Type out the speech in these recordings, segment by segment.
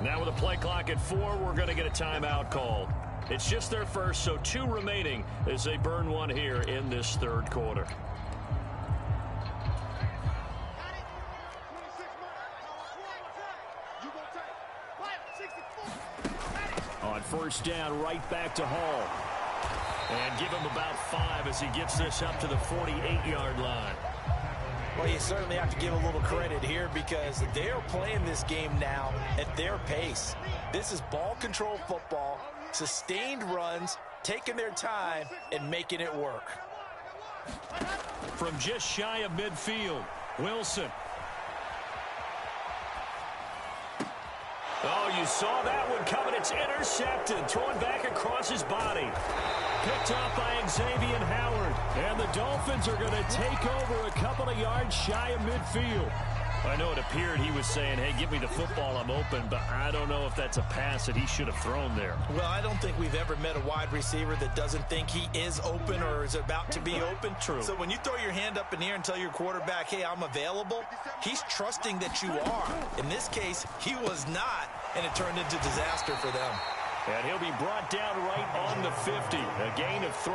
Now with a play clock at 4, we're going to get a timeout called. It's just their first, so 2 remaining as they burn one here in this third quarter. On first down, right back to Hall. And give him about 5 as he gets this up to the 48-yard line. Well, you certainly have to give a little credit here because they're playing this game now at their pace. This is ball control football, sustained runs, taking their time, and making it work. From just shy of midfield, Wilson. Oh, you saw that one coming. It's intercepted. Thrown back across his body. Picked up by Xavier Howard. And the Dolphins are going to take over a couple of yards shy of midfield. I know it appeared he was saying, hey, give me the football, I'm open, but I don't know if that's a pass that he should have thrown there. Well, I don't think we've ever met a wide receiver that doesn't think he is open or is about to be open. True. So when you throw your hand up in the air and tell your quarterback, hey, I'm available, he's trusting that you are. In this case, he was not, and it turned into disaster for them. And he'll be brought down right on the 50, a gain of 3.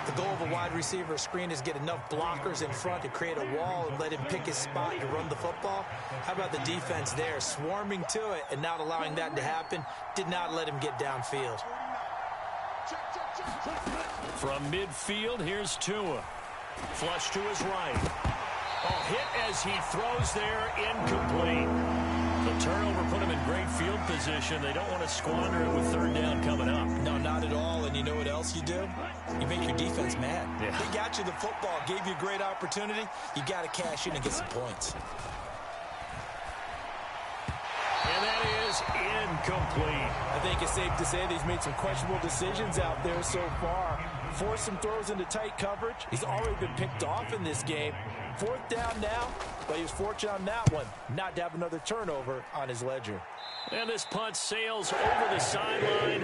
The goal of a wide receiver screen is get enough blockers in front to create a wall and let him pick his spot to run the football. How about the defense there, swarming to it and not allowing that to happen? Did not let him get downfield. From midfield, here's Tua. Flush to his right. Oh, hit as he throws there, incomplete. The turnover put him in great field position. They don't want to squander it with third down coming up. No, not at all. And you know what else you do? You make your defense mad. Yeah. They got you the football, gave you a great opportunity. You got to cash in and get some points. And that is incomplete. I think it's safe to say that he's made some questionable decisions out there so far. Forced some throws into tight coverage. He's already been picked off in this game. 4th down now, but he was fortunate on that one not to have another turnover on his ledger. And this punt sails over the sideline.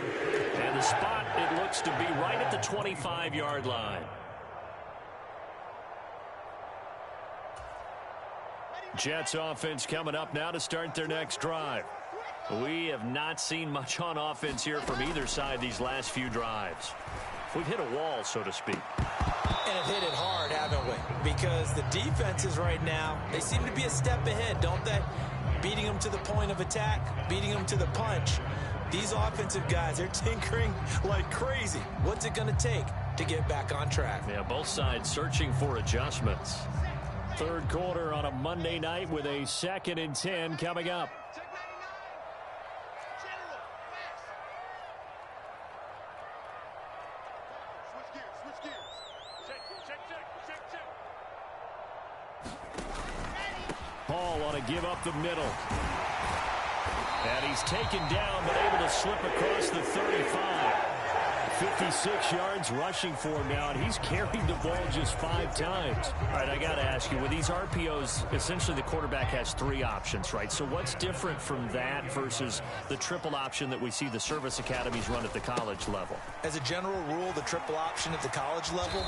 And the spot, it looks to be right at the 25-yard line. Jets offense coming up now to start their next drive. We have not seen much on offense here from either side these last few drives. We've hit a wall, so to speak. And have hit it hard, haven't we? Because the defenses right now, they seem to be a step ahead, don't they? Beating them to the point of attack, beating them to the punch. These offensive guys, they're tinkering like crazy. What's it going to take to get back on track? Yeah, both sides searching for adjustments. Third quarter on a Monday night with a 2nd and 10 coming up. Hall on a give up the middle. And he's taken down, but able to slip across the 35. 56 yards rushing for him now, and he's carried the ball just 5 times. All right, I got to ask you, with these RPOs, essentially the quarterback has 3 options, right? So what's different from that versus the triple option that we see the service academies run at the college level? As a general rule, the triple option at the college level,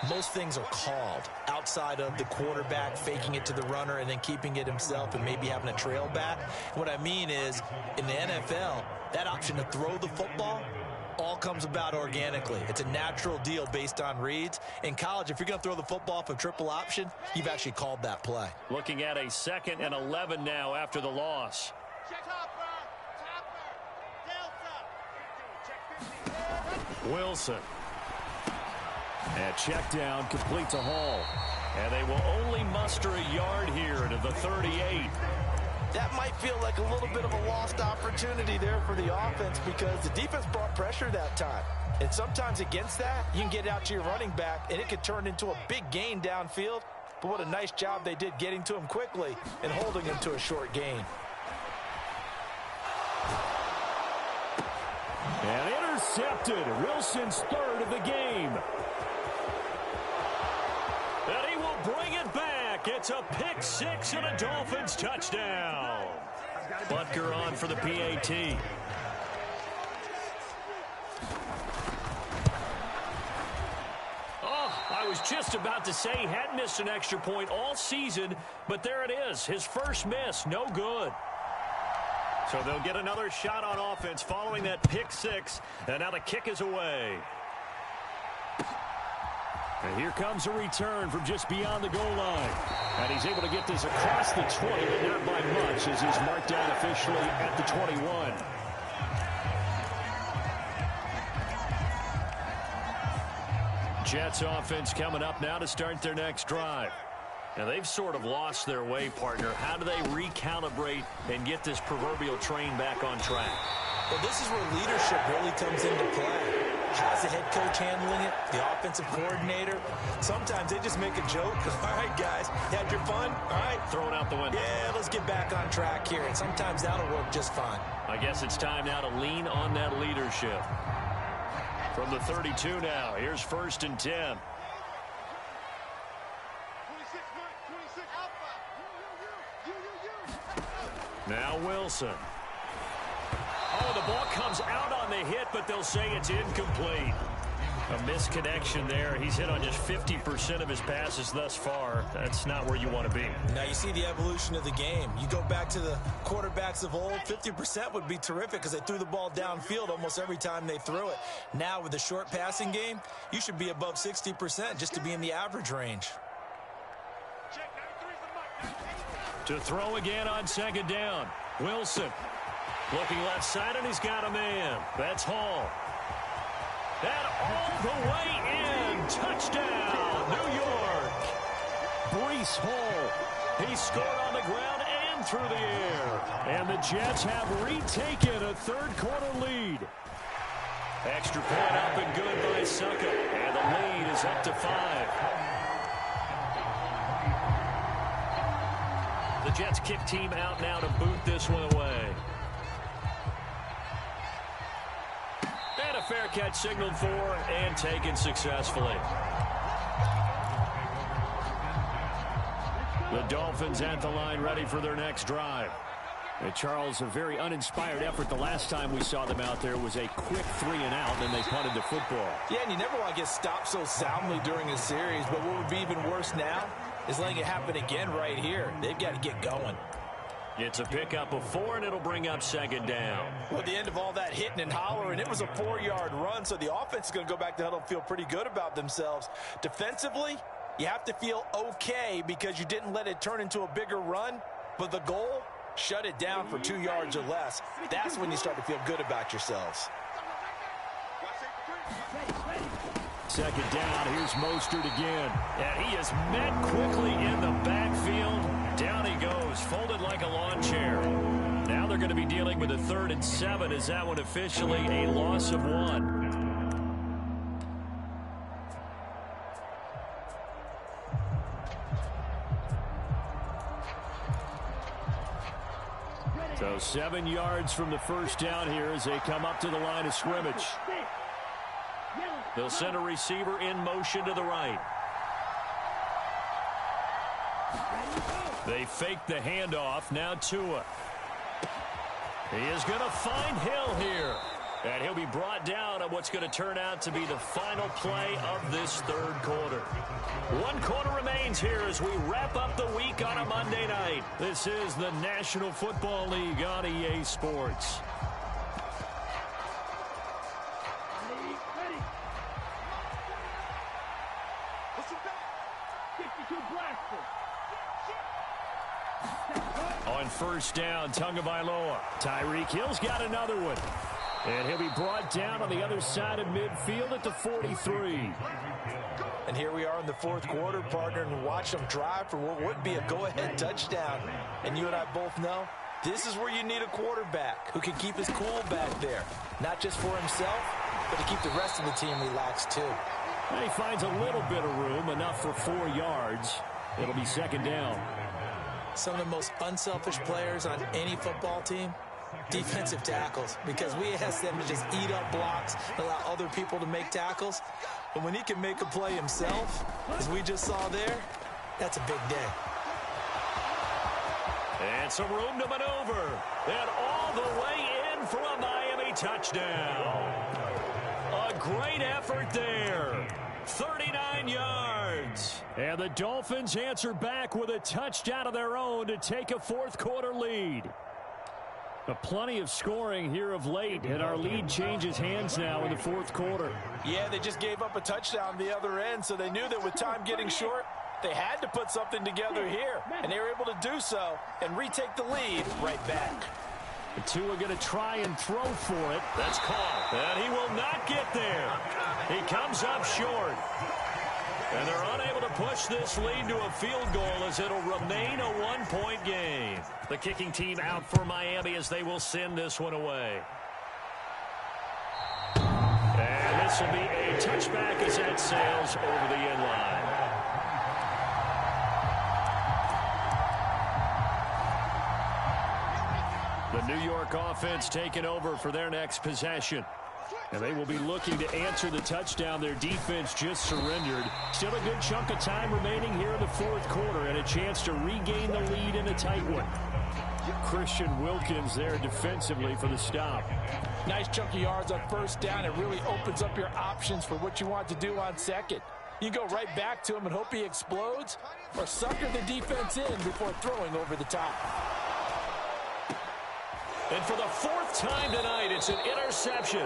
most things are called outside of the quarterback faking it to the runner and then keeping it himself and maybe having a trail back. What I mean is, in the NFL, that option to throw the football all comes about organically. It's a natural deal based on reads. In college, if you're going to throw the football off a triple option, you've actually called that play. Looking at a 2nd and 11 now after the loss. Wilson. And check down complete to Hall. And they will only muster a yard here to the 38. That might feel like a little bit of a lost opportunity there for the offense because the defense brought pressure that time. And sometimes against that, you can get out to your running back, and it could turn into a big gain downfield. But what a nice job they did getting to him quickly and holding him to a short gain. And intercepted. Wilson's 3rd of the game. And he will bring it back. It's a pick 6 and a Dolphins touchdown. Butker on for the PAT. Oh, I was just about to say he hadn't missed an extra point all season, but there it is. His first miss, no good. So they'll get another shot on offense following that pick six. And now the kick is away. And here comes a return from just beyond the goal line. And he's able to get this across the 20, but not by much, as he's marked down officially at the 21. Jets offense coming up now to start their next drive. Now, they've sort of lost their way, partner. How do they recalibrate and get this proverbial train back on track? Well, this is where leadership really comes into play. How's the head coach handling it? The offensive coordinator? Sometimes they just make a joke. All right, guys, you had your fun? All right. Throw it out the window. Yeah, let's get back on track here. And sometimes that'll work just fine. I guess it's time now to lean on that leadership. From the 32 now, here's 1st and 10. Now Wilson. Oh, the ball comes out on the hit, but they'll say it's incomplete. A misconnection there. He's hit on just 50% of his passes thus far. That's not where you want to be. Now you see the evolution of the game. You go back to the quarterbacks of old, 50% would be terrific because they threw the ball downfield almost every time they threw it. Now with the short passing game, you should be above 60% just to be in the average range. To throw again on 2nd down. Wilson looking left side, and he's got a man. That's Hall. And all the way in. Touchdown, New York. Breece Hall. He scored on the ground and through the air. And the Jets have retaken a third-quarter lead. Extra point up and good by Succop. And the lead is up to 5. The Jets kick team out now to boot this one away. And a fair catch signaled for and taken successfully. The Dolphins at the line ready for their next drive. And Charles, a very uninspired effort. The last time we saw them out there was a quick 3-and-out, and they punted the football. Yeah, and you never want to get stopped so soundly during a series, but what would be even worse now is letting it happen again right here. They've got to get going. It's a pickup of 4, and it'll bring up 2nd down. Well, at the end of all that hitting and hollering, it was a 4-yard run, so the offense is going to go back to huddle and feel pretty good about themselves. Defensively, you have to feel okay because you didn't let it turn into a bigger run, but the goal, shut it down for 2 yards or less. That's when you start to feel good about yourselves. 2nd down, here's Mostert again. And he is met quickly in the backfield. Down he goes, folded like a lawn chair. Now they're going to be dealing with a 3rd and 7. Is that one officially a loss of 1? So 7 yards from the first down here as they come up to the line of scrimmage. They'll send a receiver in motion to the right. They fake the handoff. Now Tua. He is going to find Hill here. And he'll be brought down on what's going to turn out to be the final play of this third quarter. 1 quarter remains here as we wrap up the week on a Monday night. This is the National Football League on EA Sports. On first down, Tagovailoa. Tyreek Hill's got another one. And he'll be brought down on the other side of midfield at the 43. And here we are in the fourth quarter, partner, and watch them drive for what would be a go-ahead touchdown. And you and I both know this is where you need a quarterback who can keep his cool back there. Not just for himself, but to keep the rest of the team relaxed too. And he finds a little bit of room, enough for 4 yards. It'll be 2nd down. Some of the most unselfish players on any football team, defensive tackles, because we ask them to just eat up blocks, allow other people to make tackles. But when he can make a play himself, as we just saw there, that's a big day. And some room to maneuver. And all the way in for a Miami touchdown. A great effort there. 39 yards. And the Dolphins answer back with a touchdown of their own to take a fourth quarter lead. Plenty of scoring here of late, and our lead changes hands now in the fourth quarter. Yeah, they just gave up a touchdown the other end, so they knew that with time getting short, they had to put something together here, and they were able to do so and retake the lead right back. The two are going to try and throw for it. That's called, and he will not get there. He comes up short. And they're unable to push this lead to a field goal as it'll remain a one-point game. The kicking team out for Miami as they will send this one away. And this will be a touchback as that sails over the end line. The New York offense taking over for their next possession. And they will be looking to answer the touchdown their defense just surrendered. Still a good chunk of time remaining here in the fourth quarter and a chance to regain the lead in a tight one. Christian Wilkins there defensively for the stop. Nice chunk of yards on first down. It really opens up your options for what you want to do on second. You go right back to him and hope he explodes, or sucker the defense in before throwing over the top. And for the fourth time tonight, it's an interception.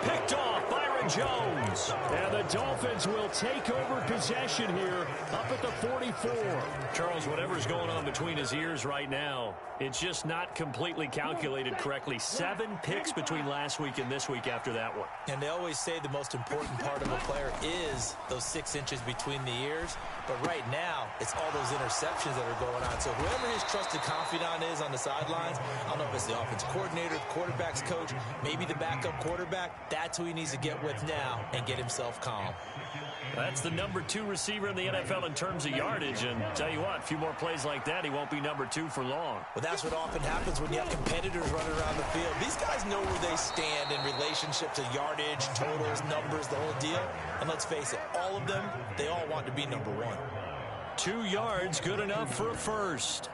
Picked off Byron Jones. And the Dolphins will take over possession here up at the 44. Charles, whatever's going on between his ears right now, it's just not completely calculated correctly. 7 picks between last week and this week after that one. And they always say the most important part of a player is those 6 inches between the ears. But right now, it's all those interceptions that are going on. So whoever his trusted confidant is on the sidelines, I don't know if it's the offensive coordinator, the quarterback's coach, maybe the backup quarterback, that's who he needs to get with now and get himself calm. That's the number 2 receiver in the NFL in terms of yardage. And tell you what, a few more plays like that, he won't be number 2 for long. Well, that's what often happens when you have competitors running around the field. These guys know where they stand in relationship to yardage, totals, numbers, the whole deal. And let's face it, all of them, they all want to be number 1. 2 yards, good enough for a first.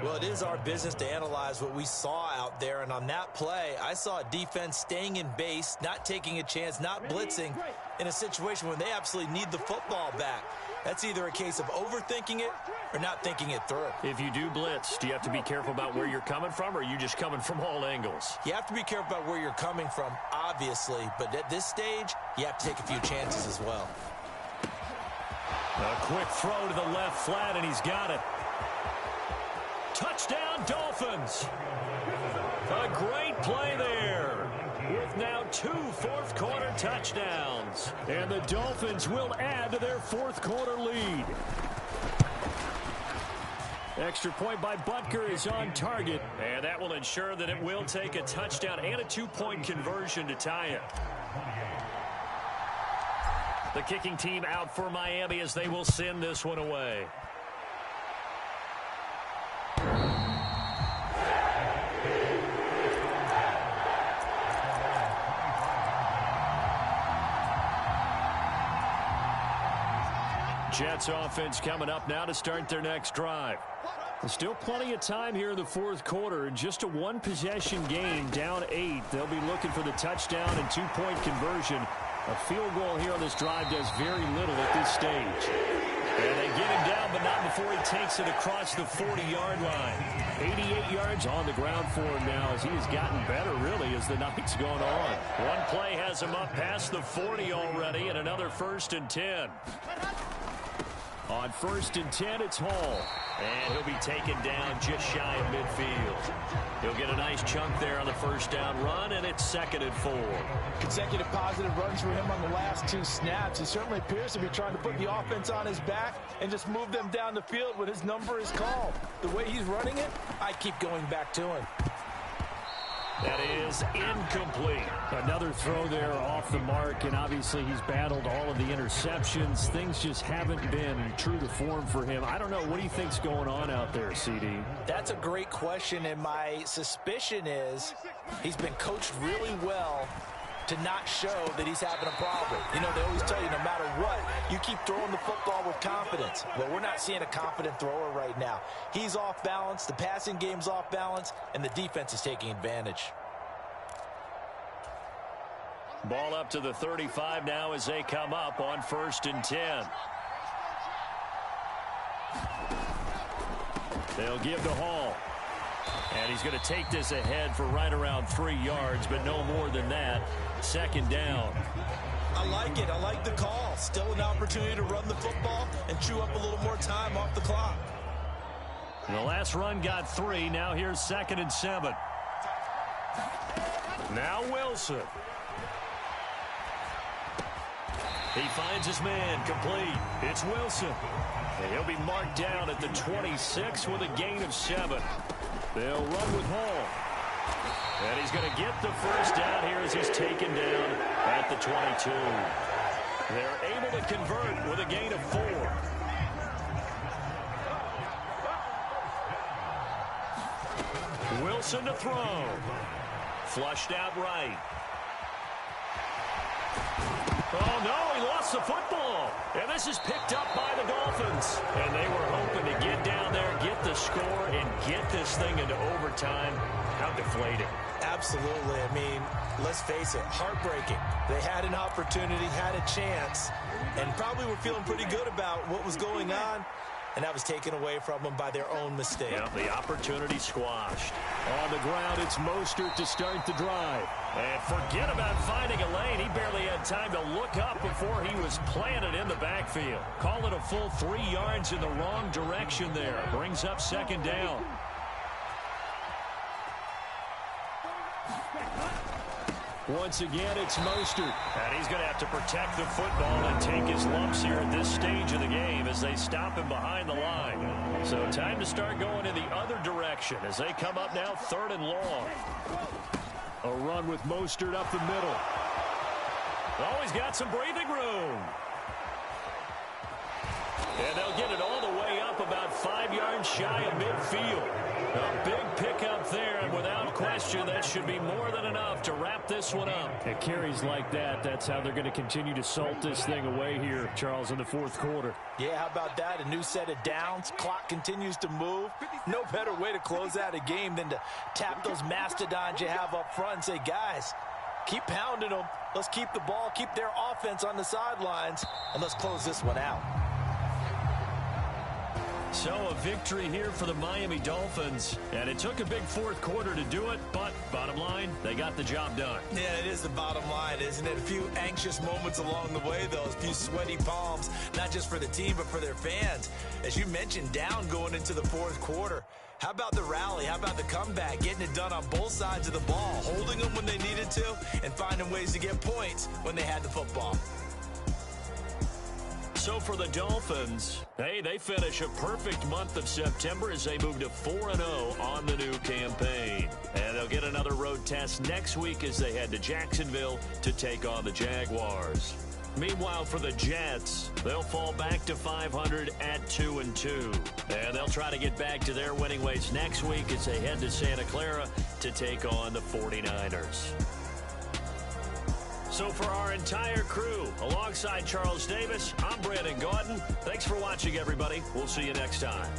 Well, it is our business to analyze what we saw out there, and on that play, I saw a defense staying in base, not taking a chance, not blitzing, in a situation when they absolutely need the football back. That's either a case of overthinking it or not thinking it through. If you do blitz, do you have to be careful about where you're coming from, or are you just coming from all angles? You have to be careful about where you're coming from, obviously, but at this stage, you have to take a few chances as well. A quick throw to the left flat, and he's got it. Touchdown, Dolphins. A great play there with now 2 fourth-quarter touchdowns. And the Dolphins will add to their fourth-quarter lead. Extra point by Butker is on target. And that will ensure that it will take a touchdown and a 2-point conversion to tie it. The kicking team out for Miami as they will send this one away. Jets offense coming up now to start their next drive. There's still plenty of time here in the fourth quarter. Just a 1-possession game, down 8. They'll be looking for the touchdown and 2-point conversion. A field goal here on this drive does very little at this stage. And they get him down, but not before he takes it across the 40-yard line. 88 yards on the ground for him now as he has gotten better, really, as the night's gone on. One play has him up past the 40 already, and another 1st and 10. On 1st and 10, it's Hall. And he'll be taken down just shy of midfield. He'll get a nice chunk there on the first down run, and it's 2nd and 4. Consecutive positive runs for him on the last 2 snaps. He certainly appears to be trying to put the offense on his back and just move them down the field when his number is called. The way he's running it, I keep going back to him. That is incomplete. Another throw there off the mark, and obviously he's battled all of the interceptions. Things just haven't been true to form for him. I don't know. What do you think's going on out there, CD? That's a great question, and my suspicion is he's been coached really well to not show that he's having a problem. You know, they always tell you no matter what, you keep throwing the football with confidence. Well, we're not seeing a confident thrower right now. He's off balance, the passing game's off balance, and the defense is taking advantage. Ball up to the 35 now as they come up on 1st and 10. They'll give to Hall. And he's going to take this ahead for right around 3 yards, but no more than that. Second down. I like it. I like the call. Still an opportunity to run the football and chew up a little more time off the clock. The last run got 3. Now here's 2nd and 7. Now Wilson. He finds his man complete. It's Wilson. And he'll be marked down at the 26 with a gain of 7. They'll run with Hall. And he's going to get the first down here as he's taken down at the 22. They're able to convert with a gain of 4. Wilson to throw. Flushed out right. Oh, no, he lost the football. And this is picked up by the Dolphins. And they were hoping to get down there, get the score, and get this thing into overtime. How deflating. Absolutely. I mean, let's face it, heartbreaking. They had an opportunity, had a chance, and probably were feeling pretty good about what was going on. And that was taken away from them by their own mistake. Yeah, the opportunity squashed. On the ground, it's Mostert to start the drive. And forget about finding a lane. He barely had time to look up before he was planted in the backfield. Call it a full 3 yards in the wrong direction there. Brings up 2nd down. Once again, it's Mostert. And he's going to have to protect the football and take his lumps here at this stage of the game as they stop him behind the line. So time to start going in the other direction as they come up now 3rd and long. A run with Mostert up the middle. Oh, he's got some breathing room. And they'll get it all the way up about 5 yards shy of midfield. A big pickup there, and without question, that should be more than enough to wrap this one up. It carries like that. That's how they're going to continue to salt this thing away here, Charles, in the 4th quarter. Yeah, how about that? A new set of downs. Clock continues to move. No better way to close out a game than to tap those mastodons you have up front and say, guys, keep pounding them. Let's keep the ball, keep their offense on the sidelines, and let's close this one out. So a victory here for the Miami Dolphins, and it took a big 4th quarter to do it, but bottom line, they got the job done. Yeah, it is the bottom line, isn't it? A few anxious moments along the way, though, a few sweaty palms, not just for the team, but for their fans. As you mentioned, down going into the 4th quarter. How about the rally? How about the comeback? Getting it done on both sides of the ball, holding them when they needed to, and finding ways to get points when they had the football. So for the Dolphins, hey, they finish a perfect month of September as they move to 4-0 on the new campaign. And they'll get another road test next week as they head to Jacksonville to take on the Jaguars. Meanwhile, for the Jets, they'll fall back to 500 at 2-2. And they'll try to get back to their winning ways next week as they head to Santa Clara to take on the 49ers. So for our entire crew, alongside Charles Davis, I'm Brandon Gaudin. Thanks for watching, everybody. We'll see you next time.